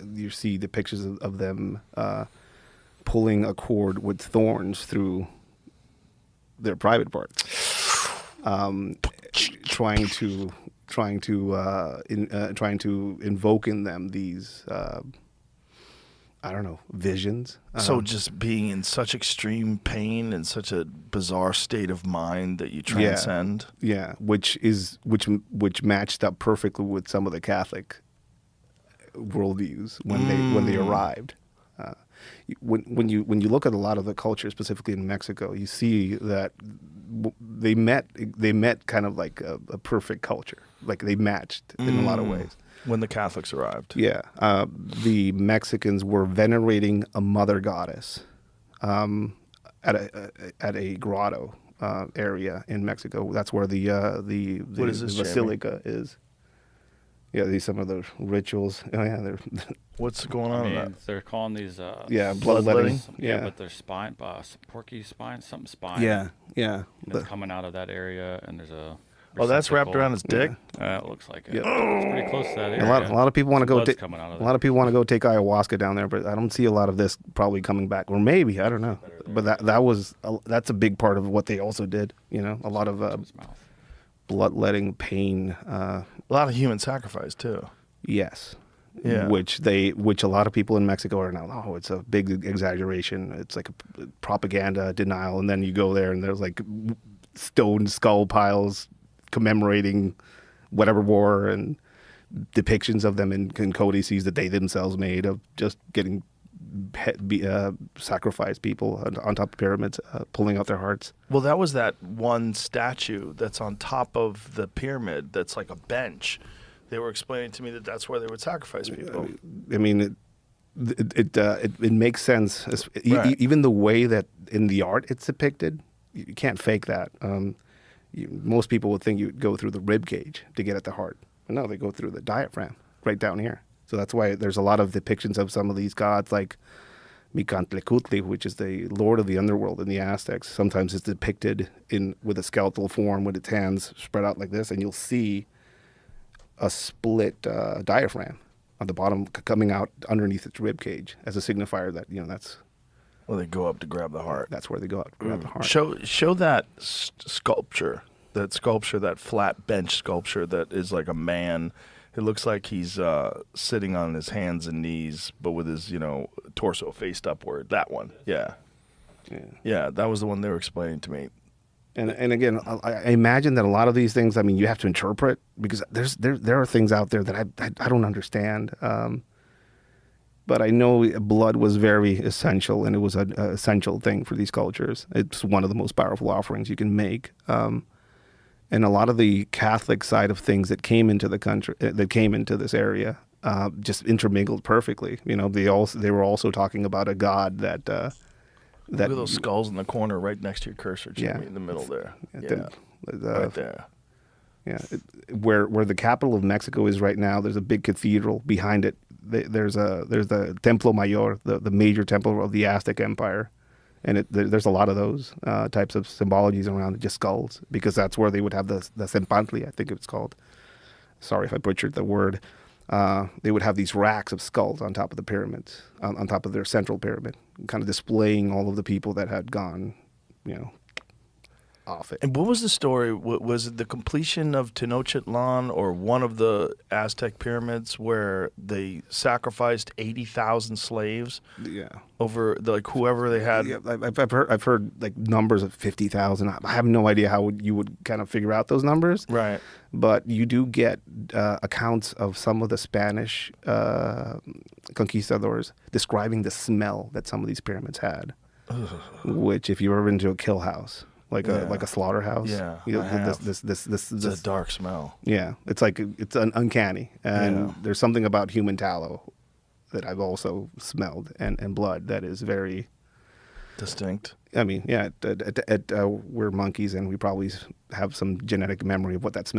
You see the pictures of them pulling a cord with thorns through their private parts, trying to invoke in them these I don't know, visions. So just being in such extreme pain and such a bizarre state of mind that you transcend. Yeah, which matched up perfectly with some of the Catholic worldviews when they arrived. When you look at a lot of the culture, specifically in Mexico, you see that they met kind of like a perfect culture. Like they matched in a lot of ways. When the Catholics arrived. Yeah. The Mexicans were venerating a mother goddess at a grotto area in Mexico. That's where the what is this, basilica is. Yeah, some of the rituals. Oh yeah, they're what's going on? I mean, they're calling these bloodletting. Yeah, but they're spine, porky spine, something spine. Yeah. And it's coming out of that area, and there's a. Oh, that's wrapped around his dick. It looks like it. Yeah. It's pretty close to that area. A lot of people want to go. A lot of people want to go take ayahuasca down there, but I don't see a lot of this probably coming back. Or maybe, I don't know. But that's a big part of what they also did. You know, a lot of bloodletting, pain. A lot of human sacrifice too. Yes. Yeah. Which a lot of people in Mexico are now. Oh, it's a big exaggeration. It's like a propaganda denial, and then you go there and there's like stone skull piles commemorating whatever war and depictions of them in codices that they themselves made of just getting sacrificed people on top of pyramids, pulling out their hearts. Well, that was that one statue that's on top of the pyramid that's like a bench. They were explaining to me that that's where they would sacrifice people. I mean, it makes sense. Right. Even the way that in the art it's depicted, you can't fake that. Most people would think you'd go through the rib cage to get at the heart. But no, they go through the diaphragm right down here. So that's why there's a lot of depictions of some of these gods, like Micantlecutli, which is the lord of the underworld in the Aztecs. Sometimes it's depicted with a skeletal form with its hands spread out like this, and you'll see a split diaphragm on the bottom coming out underneath its rib cage as a signifier that, that's... Well, they go up to grab the heart. That's where they go up to grab the heart. Show that sculpture, that flat bench sculpture that is like a man. It looks like he's sitting on his hands and knees, but with his, torso faced upward. That one, yeah. That was the one they were explaining to me. And again, I imagine that a lot of these things, I mean, you have to interpret because there are things out there that I don't understand. But I know blood was very essential, and it was an essential thing for these cultures. It's one of the most powerful offerings you can make. And a lot of the Catholic side of things that came into the country, that came into this area, just intermingled perfectly. They were also talking about a god that. Look at those skulls in the corner, right next to your cursor, Jimmy, in the middle there. Right there. Yeah, where the capital of Mexico is right now, there's a big cathedral behind it. There's the Templo Mayor, the major temple of the Aztec Empire, and there's a lot of those types of symbologies around it, just skulls, because that's where they would have the Sempantli, I think it's called. Sorry if I butchered the word. They would have these racks of skulls on top of the pyramids, on top of their central pyramid, kind of displaying all of the people that had gone, off it. And what was the story? Was it the completion of Tenochtitlan or one of the Aztec pyramids where they sacrificed 80,000 slaves? Yeah. Over whoever they had. Yeah, I've heard like numbers of 50,000. I have no idea how you would kind of figure out those numbers. Right. But you do get accounts of some of the Spanish conquistadors describing the smell that some of these pyramids had. Ugh. Which, if you've ever been to a kill house, like a slaughterhouse. Yeah, this it's a dark smell. Yeah, it's uncanny, and there's something about human tallow that I've also smelled, and blood that is very distinct. I mean, we're monkeys, and we probably have some genetic memory of what that smells.